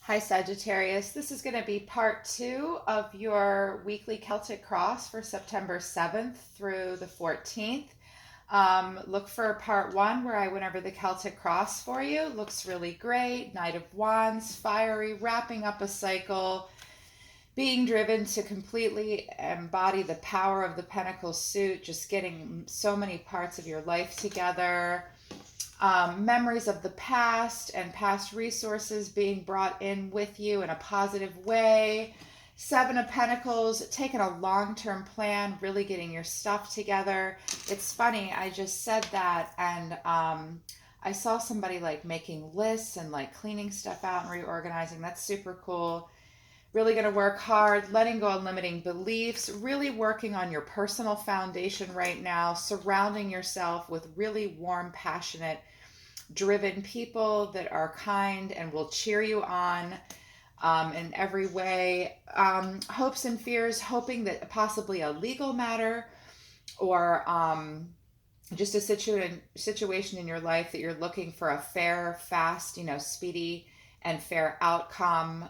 Hi, Sagittarius. This is going to be part two of your weekly Celtic Cross for September 7th through the 14th. Look for part one where I went over the Celtic Cross for you. Looks really great. Knight of Wands, fiery, wrapping up a cycle, being driven to completely embody the power of the Pentacle suit, just getting so many parts of your life together, memories of the past and past resources being brought in with you in a positive way. Seven of Pentacles, taking a long term plan, really getting your stuff together. It's funny, I just said that, and I saw somebody like making lists and like cleaning stuff out and reorganizing. That's super cool. Really going to work hard, letting go of limiting beliefs, really working on your personal foundation right now, surrounding yourself with really warm, passionate, driven people that are kind and will cheer you on in every way. Hopes and fears, hoping that possibly a legal matter or just a situation in your life that you're looking for a fair, fast, speedy and fair outcome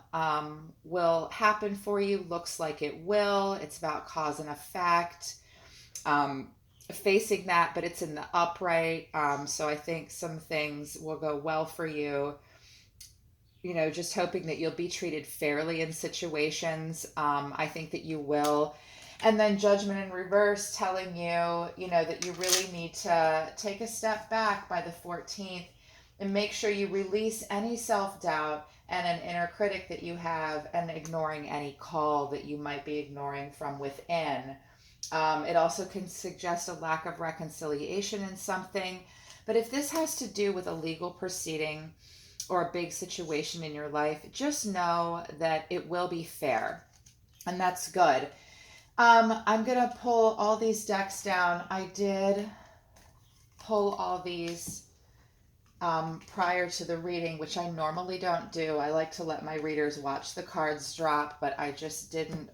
will happen for you. Looks like it will. It's about cause and effect. Um, Facing that, but it's in the upright. So I think some things will go well for you. Just hoping that you'll be treated fairly in situations. I think that you will. And then judgment in reverse telling you, that you really need to take a step back by the 14th and make sure you release any self doubt and an inner critic that you have and ignoring any call that you might be ignoring from within. It also can suggest a lack of reconciliation in something. But if this has to do with a legal proceeding or a big situation in your life, just know that it will be fair. And that's good. I'm going to pull all these decks down. I did pull all these prior to the reading, which I normally don't do. I like to let my readers watch the cards drop, but I just didn't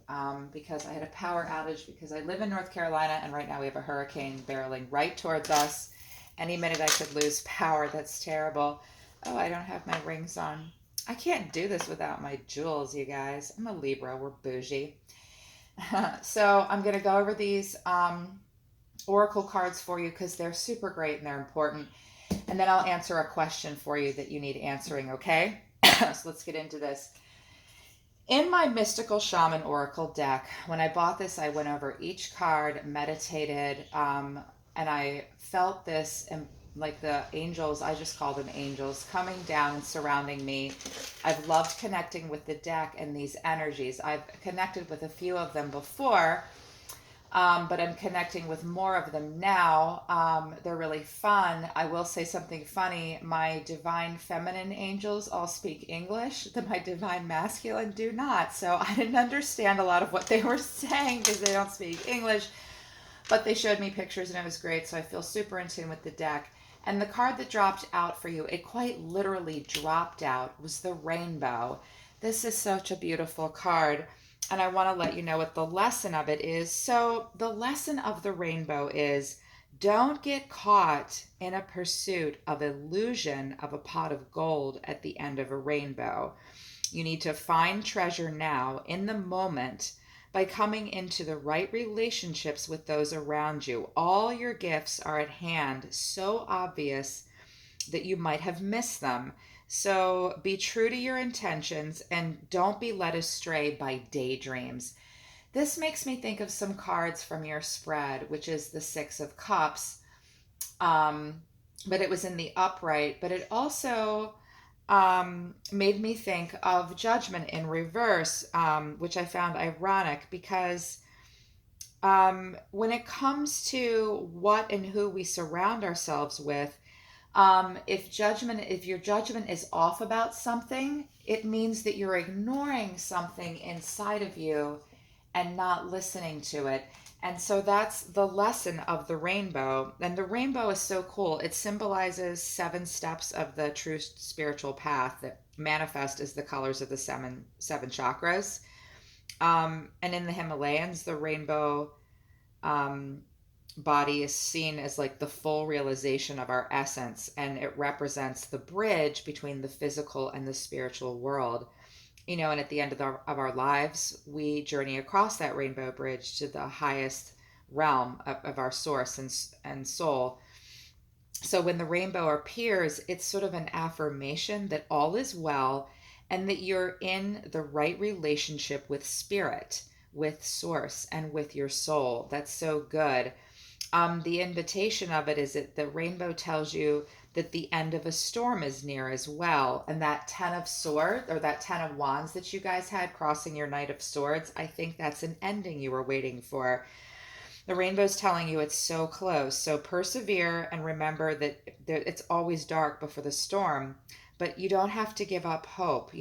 because I had a power outage because I live in North Carolina and right now we have a hurricane barreling right towards us. Any minute I could lose power. That's terrible. Oh, I don't have my rings on. I can't do this without my jewels, you guys. I'm a Libra. We're bougie. So I'm going to go over these oracle cards for you because they're super great and they're important. And then I'll answer a question for you that you need answering, okay? So let's get into this. In my Mystical Shaman Oracle deck, when I bought this, I went over each card, meditated, and I felt this, and like the angels, I just call them angels, coming down and surrounding me. I've loved connecting with the deck and these energies. I've connected with a few of them before, but I'm connecting with more of them now. They're really fun. I will say something funny. My divine feminine angels all speak English. My divine masculine do not. So I didn't understand a lot of what they were saying because they don't speak English. But they showed me pictures and it was great. So I feel super in tune with the deck. And the card that dropped out for you, it quite literally dropped out, was the rainbow. This is such a beautiful card. And I want to let you know what the lesson of it is. So, the lesson of the rainbow is don't get caught in a pursuit of illusion of a pot of gold at the end of a rainbow. You need to find treasure now in the moment by coming into the right relationships with those around you. All your gifts are at hand, so obvious that you might have missed them. So be true to your intentions and don't be led astray by daydreams. This makes me think of some cards from your spread, which is the Six of Cups. Um, but it was in the upright, but it also made me think of Judgment in reverse, which I found ironic because when it comes to what and who we surround ourselves with, if your judgment is off about something, it means that you're ignoring something inside of you and not listening to it. And so that's the lesson of the rainbow. And the rainbow is so cool. It symbolizes seven steps of the true spiritual path that manifest as the colors of the seven chakras. And in the Himalayas, the rainbow um, body is seen as like the full realization of our essence, and it represents the bridge between the physical and the spiritual world. And at the end of our lives, we journey across that rainbow bridge to the highest realm of our source and soul. So when the rainbow appears, it's sort of an affirmation that all is well and that you're in the right relationship with spirit, with source, and with your soul. That's so good. The invitation of it is that the rainbow tells you that the end of a storm is near as well. And that 10 of swords, or that 10 of wands that you guys had crossing your knight of swords, I think that's an ending you were waiting for. The rainbow's telling you it's so close. So persevere and remember that it's always dark before the storm, but you don't have to give up hope.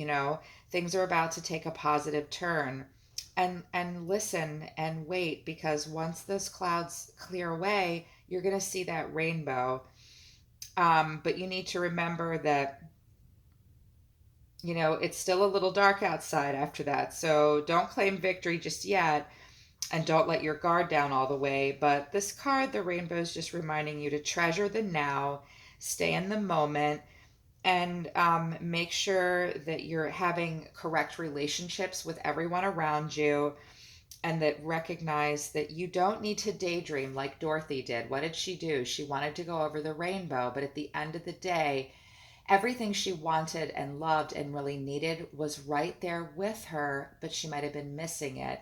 Things are about to take a positive turn. And listen and wait, because once those clouds clear away, you're going to see that rainbow. But you need to remember that it's still a little dark outside after that. So don't claim victory just yet, and don't let your guard down all the way. But this card, the rainbow, is just reminding you to treasure the now, stay in the moment, and make sure that you're having correct relationships with everyone around you, and that recognize that you don't need to daydream like Dorothy did. What did she do? She wanted to go over the rainbow, but at the end of the day, everything she wanted and loved and really needed was right there with her, but she might have been missing it.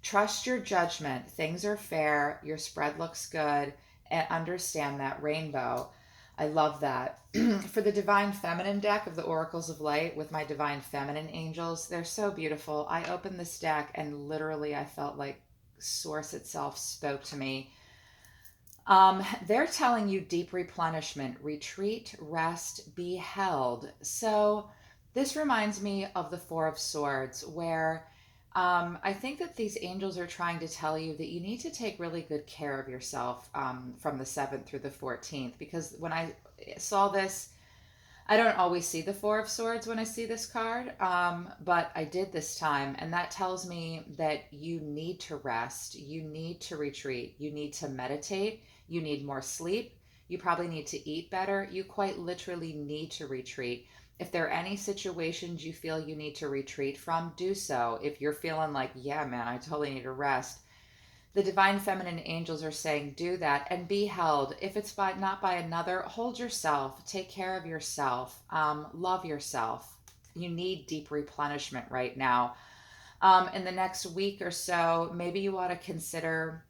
Trust your judgment. Things are fair. Your spread looks good. And understand that rainbow. I love that. For the Divine Feminine deck of the Oracles of Light with my Divine Feminine angels, they're so beautiful. I opened this deck and literally I felt like Source itself spoke to me. They're telling you deep replenishment, retreat, rest, be held. So this reminds me of the Four of Swords, where I think that these angels are trying to tell you that you need to take really good care of yourself from the 7th through the 14th. Because when I saw this, I don't always see the Four of Swords when I see this card, but I did this time. And that tells me that you need to rest, you need to retreat, you need to meditate, you need more sleep, you probably need to eat better. You quite literally need to retreat. If there are any situations you feel you need to retreat from, do so. If you're feeling like, yeah, man, I totally need to rest, the Divine Feminine angels are saying do that and be held. If it's not by another, hold yourself, take care of yourself, love yourself. You need deep replenishment right now. In the next week or so, maybe you ought to consider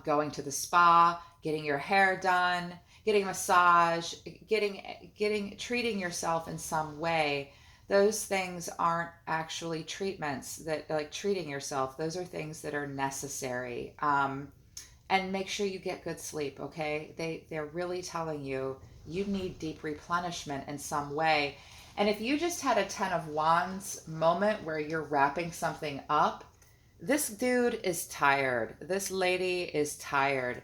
going to the spa, getting your hair done, getting a massage, treating yourself in some way. Those things aren't actually treatments that like treating yourself. Those are things that are necessary. And make sure you get good sleep. Okay, they're really telling you you need deep replenishment in some way. And if you just had a 10 of wands moment where you're wrapping something up, this dude is tired. This lady is tired.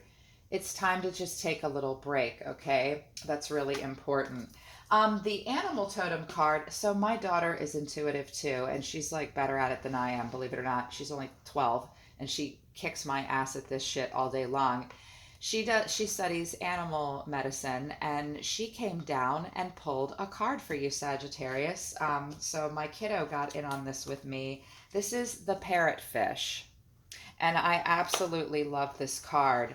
It's time to just take a little break, okay? That's really important. The animal totem card. So my daughter is intuitive too, and she's like better at it than I am, believe it or not. She's only 12, and she kicks my ass at this shit all day long. She studies animal medicine, and she came down and pulled a card for you, Sagittarius. So my kiddo got in on this with me. This is the parrotfish, and I absolutely love this card.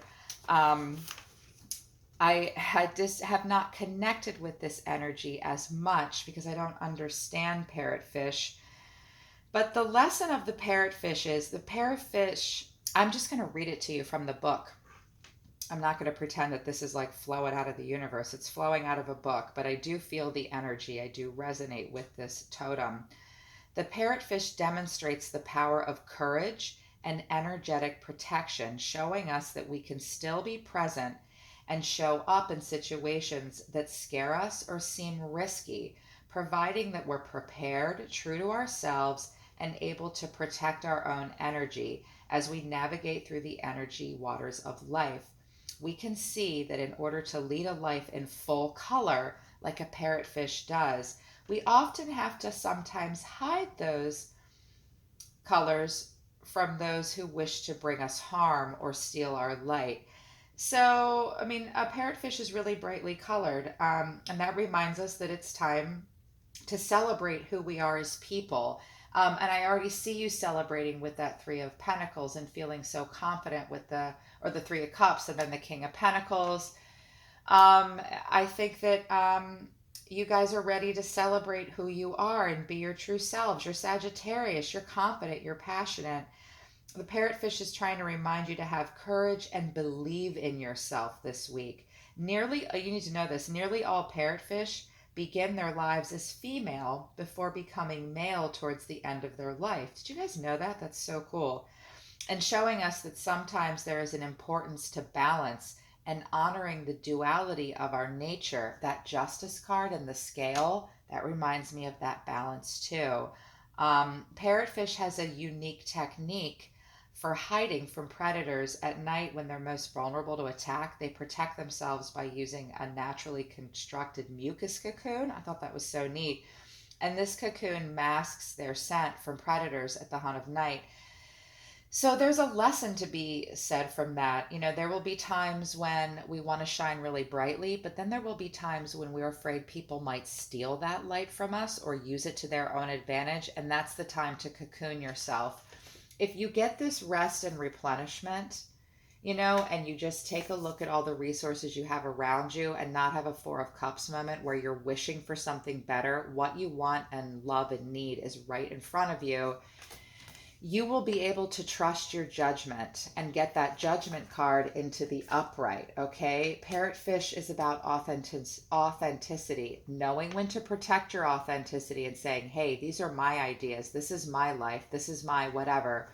I just have not connected with this energy as much because I don't understand parrotfish. But the lesson of the parrotfish is the parrotfish. I'm just going to read it to you from the book. I'm not going to pretend that this is like flowing out of the universe. It's flowing out of a book, but I do feel the energy. I do resonate with this totem. The parrotfish demonstrates the power of courage and energetic protection, showing us that we can still be present and show up in situations that scare us or seem risky, providing that we're prepared, true to ourselves, and able to protect our own energy as we navigate through the energy waters of life. We can see that in order to lead a life in full color, like a parrotfish does, we often have to sometimes hide those colors from those who wish to bring us harm or steal our light. So, I mean, a parrotfish is really brightly colored, and that reminds us that it's time to celebrate who we are as people. And I already see you celebrating with that Three of Pentacles and feeling so confident with the Three of Cups and then the King of Pentacles. I think that you guys are ready to celebrate who you are and be your true selves. You're Sagittarius, you're confident, you're passionate. The parrotfish is trying to remind you to have courage and believe in yourself this week. You need to know this, nearly all parrotfish begin their lives as female before becoming male towards the end of their life. Did you guys know that? That's so cool. And showing us that sometimes there is an importance to balance and honoring the duality of our nature. That justice card and the scale, that reminds me of that balance too. Parrotfish has a unique technique for hiding from predators at night when they're most vulnerable to attack. They protect themselves by using a naturally constructed mucus cocoon. I thought that was so neat. And this cocoon masks their scent from predators at the hunt of night. So there's a lesson to be said from that. There will be times when we want to shine really brightly, but then there will be times when we're afraid people might steal that light from us or use it to their own advantage, and that's the time to cocoon yourself. If you get this rest and replenishment, and you just take a look at all the resources you have around you and not have a Four of Cups moment where you're wishing for something better, what you want and love and need is right in front of you. You will be able to trust your judgment and get that judgment card into the upright, okay? Parrotfish is about authenticity, knowing when to protect your authenticity and saying, hey, these are my ideas. This is my life. This is my whatever.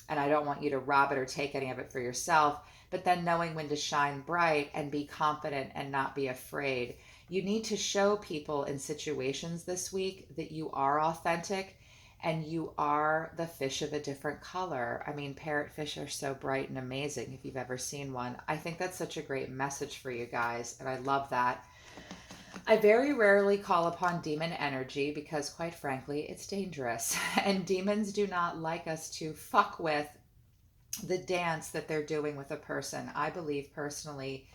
And I don't want you to rob it or take any of it for yourself. But then knowing when to shine bright and be confident and not be afraid. You need to show people in situations this week that you are authentic and you are the fish of a different color. I mean, parrotfish are so bright and amazing if you've ever seen one. I think that's such a great message for you guys, and I love that. I very rarely call upon demon energy because, quite frankly, it's dangerous. And demons do not like us to fuck with the dance that they're doing with a person. I believe personally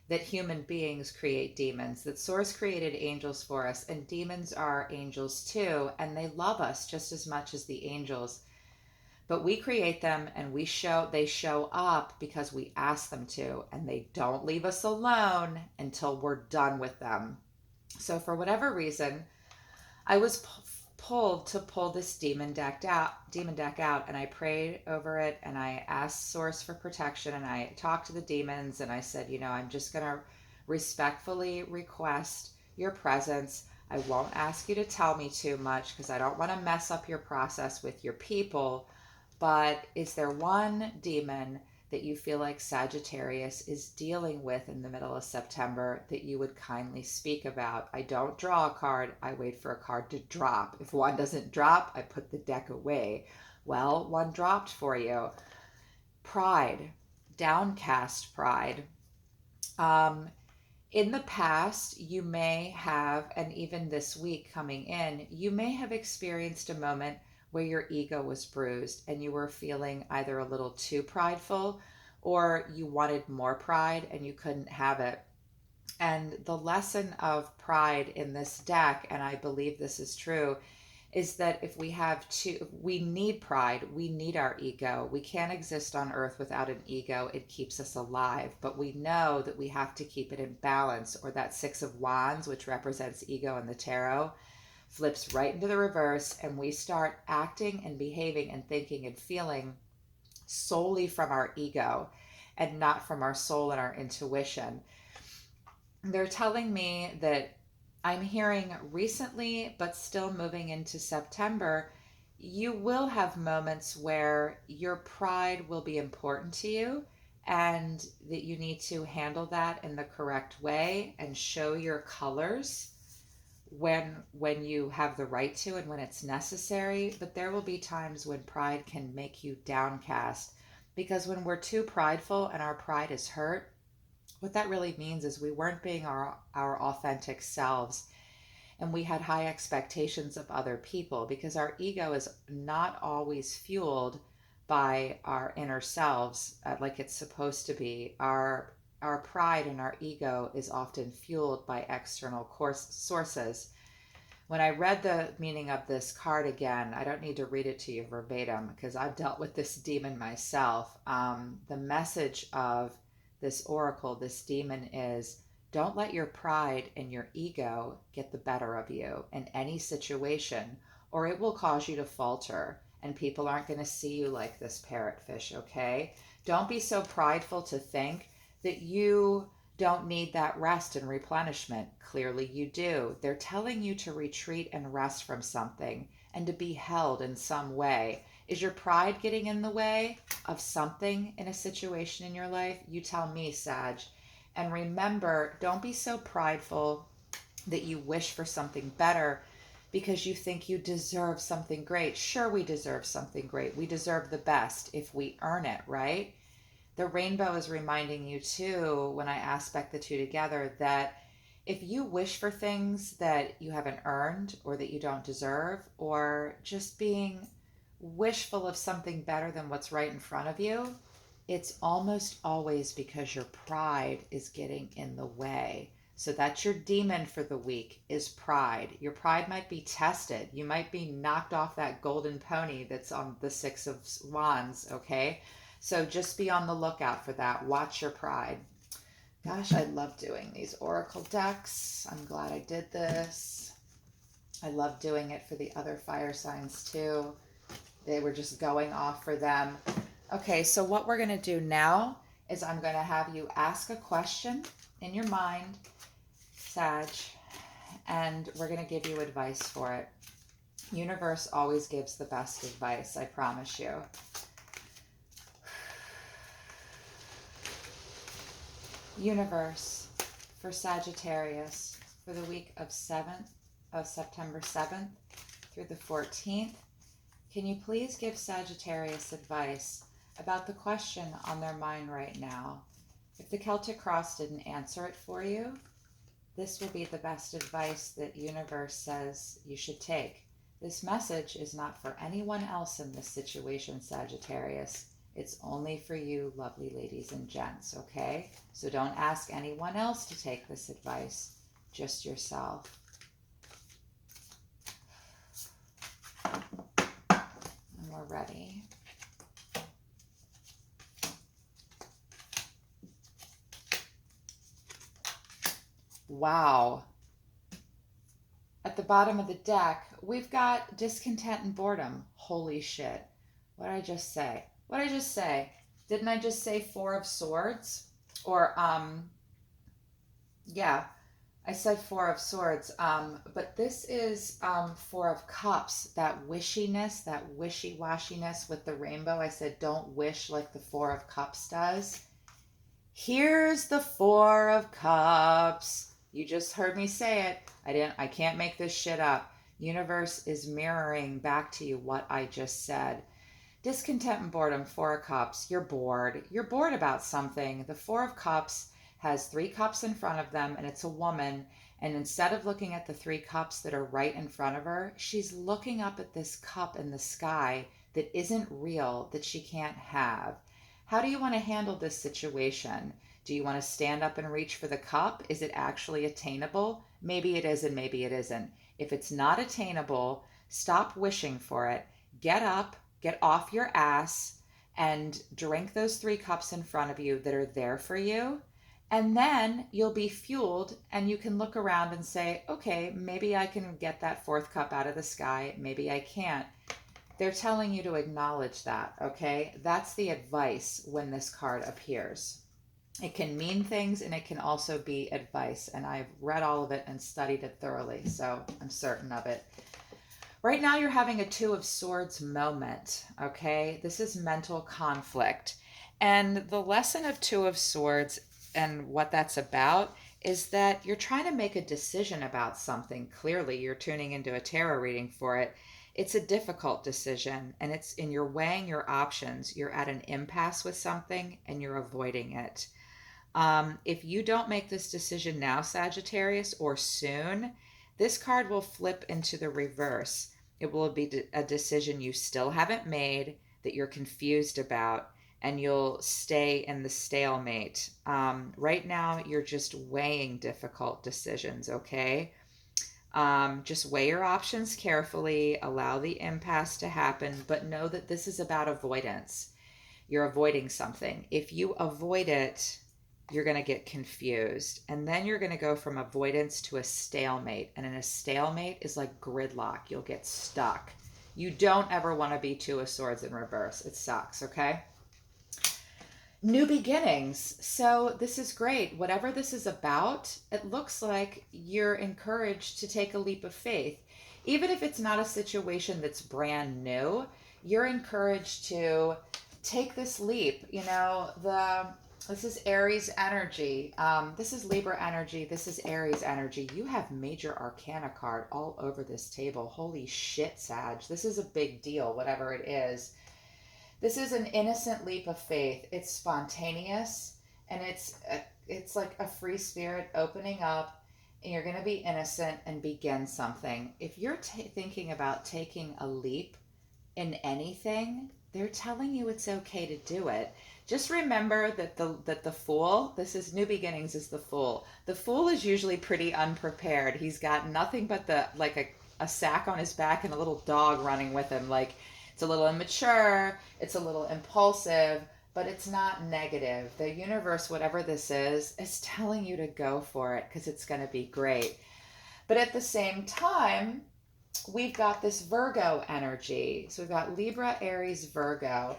that human beings create demons, that Source created angels for us, and demons are angels too, and they love us just as much as the angels. But we create them and they show up because we ask them to, and they don't leave us alone until we're done with them. So for whatever reason, I was pulled to pull this demon deck out, and I prayed over it, and I asked Source for protection, and I talked to the demons, and I said, I'm just going to respectfully request your presence. I won't ask you to tell me too much because I don't want to mess up your process with your people, but is there one demon that you feel like Sagittarius is dealing with in the middle of September that you would kindly speak about? I don't draw a card, I wait for a card to drop. If one doesn't drop, I put the deck away. Well, one dropped for you. Pride, downcast pride. In the past, you may have, and even this week coming in, you may have experienced a moment where your ego was bruised and you were feeling either a little too prideful or you wanted more pride and you couldn't have it. And the lesson of pride in this deck, and I believe this is true, is that we need pride, we need our ego. We can't exist on earth without an ego. It keeps us alive, but we know that we have to keep it in balance, or that Six of Wands, which represents ego in the tarot, flips right into the reverse, and we start acting and behaving and thinking and feeling solely from our ego and not from our soul and our intuition. They're telling me that I'm hearing recently, but still moving into September, you will have moments where your pride will be important to you and that you need to handle that in the correct way and show your colors when you have the right to and when it's necessary. But there will be times when pride can make you downcast, because when we're too prideful and our pride is hurt, what that really means is we weren't being our authentic selves, and we had high expectations of other people, because our ego is not always fueled by our inner selves like it's supposed to be. Our pride and our ego is often fueled by external sources. When I read the meaning of this card again, I don't need to read it to you verbatim because I've dealt with this demon myself. The message of this oracle, this demon is, don't let your pride and your ego get the better of you in any situation, or it will cause you to falter and people aren't going to see you like this parrotfish, okay? Don't be so prideful to think that you don't need that rest and replenishment. Clearly, you do. They're telling you to retreat and rest from something and to be held in some way. Is your pride getting in the way of something in a situation in your life? You tell me, Sag. And remember, don't be so prideful that you wish for something better because you think you deserve something great. Sure, we deserve something great. We deserve the best if we earn it, right? The rainbow is reminding you too, when I aspect the two together, that if you wish for things that you haven't earned or that you don't deserve, or just being wishful of something better than what's right in front of you, it's almost always because your pride is getting in the way. So that's your demon for the week, is pride. Your pride might be tested. You might be knocked off that golden pony that's on the Six of Wands, okay? So just be on the lookout for that. Watch your pride. Gosh, I love doing these oracle decks. I'm glad I did this. I love doing it for the other fire signs too. They were just going off for them. Okay, so what we're going to do now is I'm going to have you ask a question in your mind, Sag, and we're going to give you advice for it. Universe always gives the best advice, I promise you. Universe, for Sagittarius, for the week of September 7th through the 14th, can you please give Sagittarius advice about the question on their mind right now? If the Celtic Cross didn't answer it for you, this will be the best advice that universe says you should take. This message is not for anyone else in this situation, Sagittarius. It's only for you, lovely ladies and gents, okay? So don't ask anyone else to take this advice, just yourself. And we're ready. Wow. At the bottom of the deck, we've got discontent and boredom. Holy shit. What did I just say? What did I just say? Didn't I just say Four of Swords? Or, yeah, I said Four of Swords. But this is Four of Cups. That wishiness, that wishy-washiness with the rainbow. I said don't wish like the Four of Cups does. Here's the Four of Cups. You just heard me say it. I can't make this shit up. Universe is mirroring back to you what I just said. Discontent and boredom, Four of Cups. You're bored. You're bored about something. The Four of Cups has three cups in front of them, and it's a woman. And instead of looking at the three cups that are right in front of her, she's looking up at this cup in the sky that isn't real, that she can't have. How do you want to handle this situation? Do you want to stand up and reach for the cup? Is it actually attainable? Maybe it is and maybe it isn't. If it's not attainable, stop wishing for it. Get up, get off your ass, and drink those three cups in front of you that are there for you. And then you'll be fueled and you can look around and say, okay, maybe I can get that fourth cup out of the sky. Maybe I can't. They're telling you to acknowledge that, okay? That's the advice when this card appears. It can mean things and it can also be advice. And I've read all of it and studied it thoroughly, so I'm certain of it. Right now you're having a Two of Swords moment, okay? This is mental conflict. And the lesson of Two of Swords and what that's about is that you're trying to make a decision about something. Clearly, you're tuning into a tarot reading for it. It's a difficult decision, and you're weighing your options. You're at an impasse with something, and you're avoiding it. If you don't make this decision now, Sagittarius, or soon, this card will flip into the reverse. It will be a decision you still haven't made, that you're confused about, and you'll stay in the stalemate. Right now, you're just weighing difficult decisions, okay? Just weigh your options carefully, allow the impasse to happen, but know that this is about avoidance. You're avoiding something. If you avoid it, you're going to get confused. And then you're going to go from avoidance to a stalemate. And in a stalemate is like gridlock. You'll get stuck. You don't ever want to be Two of Swords in reverse. It sucks, okay? New beginnings. So this is great. Whatever this is about, it looks like you're encouraged to take a leap of faith. Even if it's not a situation that's brand new, you're encouraged to take this leap. You know, this is Aries energy. This is Libra energy. This is Aries energy. You have major arcana card all over this table. Holy shit, Sag. This is a big deal, whatever it is. This is an innocent leap of faith. It's spontaneous, and it's like a free spirit opening up, and you're going to be innocent and begin something. If you're thinking about taking a leap in anything, they're telling you it's okay to do it. Just remember that the fool, this is New Beginnings, is the fool. The fool is usually pretty unprepared. He's got nothing but a sack on his back and a little dog running with him. Like, it's a little immature, it's a little impulsive, but it's not negative. The universe, whatever this is telling you to go for it because it's going to be great. But at the same time, we've got this Virgo energy. So we've got Libra, Aries, Virgo.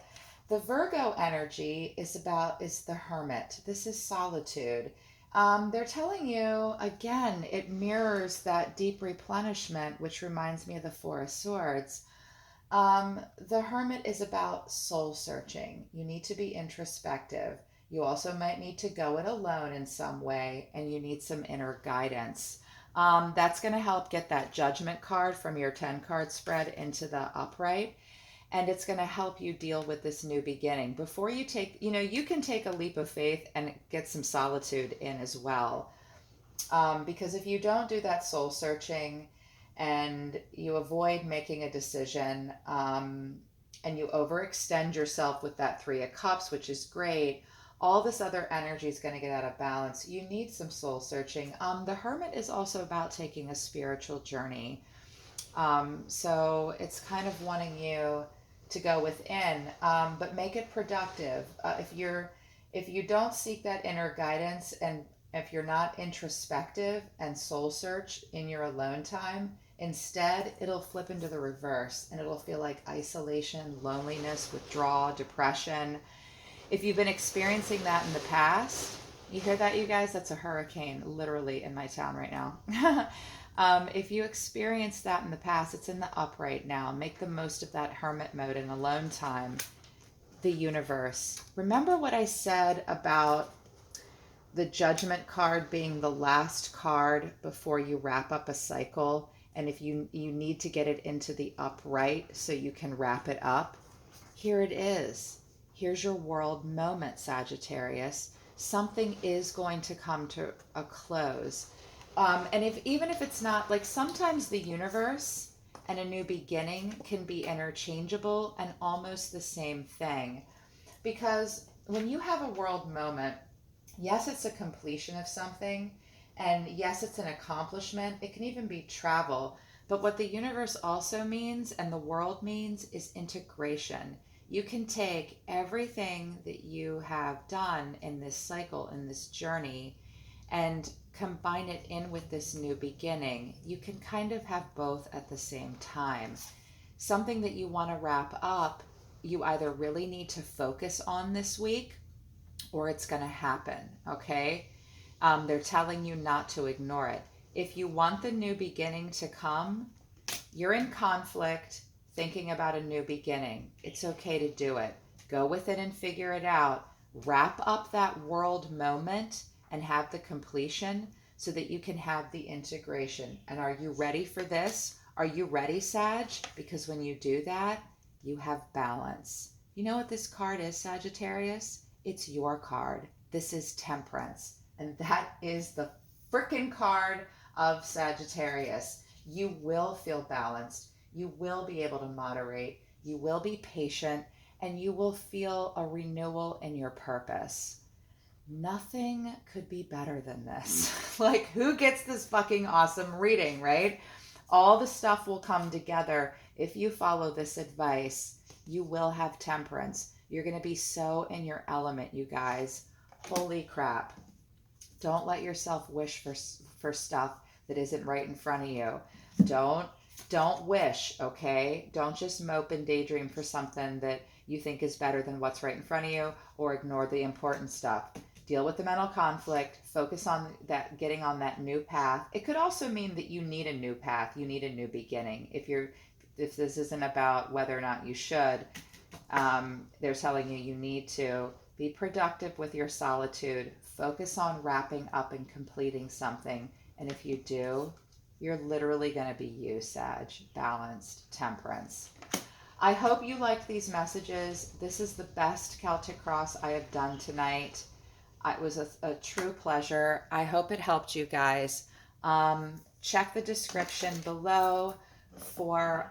The Virgo energy is the Hermit. This is solitude. They're telling you, again, it mirrors that deep replenishment, which reminds me of the Four of Swords. The Hermit is about soul searching. You need to be introspective. You also might need to go it alone in some way, and you need some inner guidance. That's going to help get that Judgment card from your 10 card spread into the upright. And it's going to help you deal with this new beginning. Before you take, you can take a leap of faith and get some solitude in as well. Because if you don't do that soul searching, and you avoid making a decision, and you overextend yourself with that Three of Cups, which is great, all this other energy is going to get out of balance. You need some soul searching. The Hermit is also about taking a spiritual journey. So it's kind of wanting you to go within, but make it productive. If you don't seek that inner guidance, and if you're not introspective and soul search in your alone time, instead, it'll flip into the reverse, and it'll feel like isolation, loneliness, withdrawal, depression. If you've been experiencing that in the past, you hear that, you guys? That's a hurricane literally in my town right now. If you experience that in the past, it's in the upright now. Make the most of that hermit mode and alone time. The universe. Remember what I said about the Judgment card being the last card before you wrap up a cycle? And if you need to get it into the upright so you can wrap it up, here it is. Here's your world moment, Sagittarius. Something is going to come to a close. And even if it's not, like, sometimes the universe and a new beginning can be interchangeable and almost the same thing. Because when you have a world moment, yes, it's a completion of something. And yes, it's an accomplishment. It can even be travel. But what the universe also means and the world means is integration. You can take everything that you have done in this cycle, in this journey, and combine it in with this new beginning. You can kind of have both at the same time. Something that you want to wrap up, you either really need to focus on this week, or it's going to happen, okay? They're telling you not to ignore it. If you want the new beginning to come, you're in conflict, thinking about a new beginning. It's okay to do it. Go with it and figure it out. Wrap up that world moment and have the completion so that you can have the integration. And are you ready for this? Are you ready, Sag? Because when you do that, you have balance. You know what this card is, Sagittarius? It's your card. This is Temperance. And that is the freaking card of Sagittarius. You will feel balanced. You will be able to moderate. You will be patient, and you will feel a renewal in your purpose. nothing could be better than this. Like, who gets this fucking awesome reading, right? All the stuff will come together if you follow this advice. You will have temperance. You're going to be so in your element, you guys. Holy crap. Don't let yourself wish for stuff that isn't right in front of you. Don't don't wish, okay? Don't just mope and daydream for something that you think is better than what's right in front of you, or ignore the important stuff. Deal with the mental conflict, focus on that, getting on that new path. It could also mean that you need a new path, you need a new beginning. If this isn't about whether or not you should, they're telling you need to be productive with your solitude. Focus on wrapping up and completing something. And if you do, you're literally going to be you, Sag. Balanced, temperance. I hope you liked these messages. This is the best Celtic Cross I have done tonight. It was a true pleasure. I hope it helped you guys. Check the description below for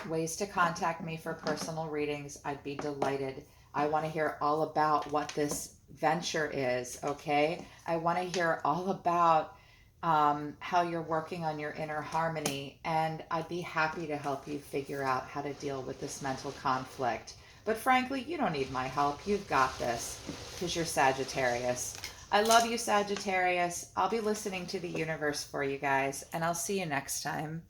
ways to contact me for personal readings. I'd be delighted. I want to hear all about what this venture is, okay? I want to hear all about how you're working on your inner harmony, and I'd be happy to help you figure out how to deal with this mental conflict. But frankly, you don't need my help. You've got this because you're Sagittarius. I love you, Sagittarius. I'll be listening to the universe for you guys, and I'll see you next time.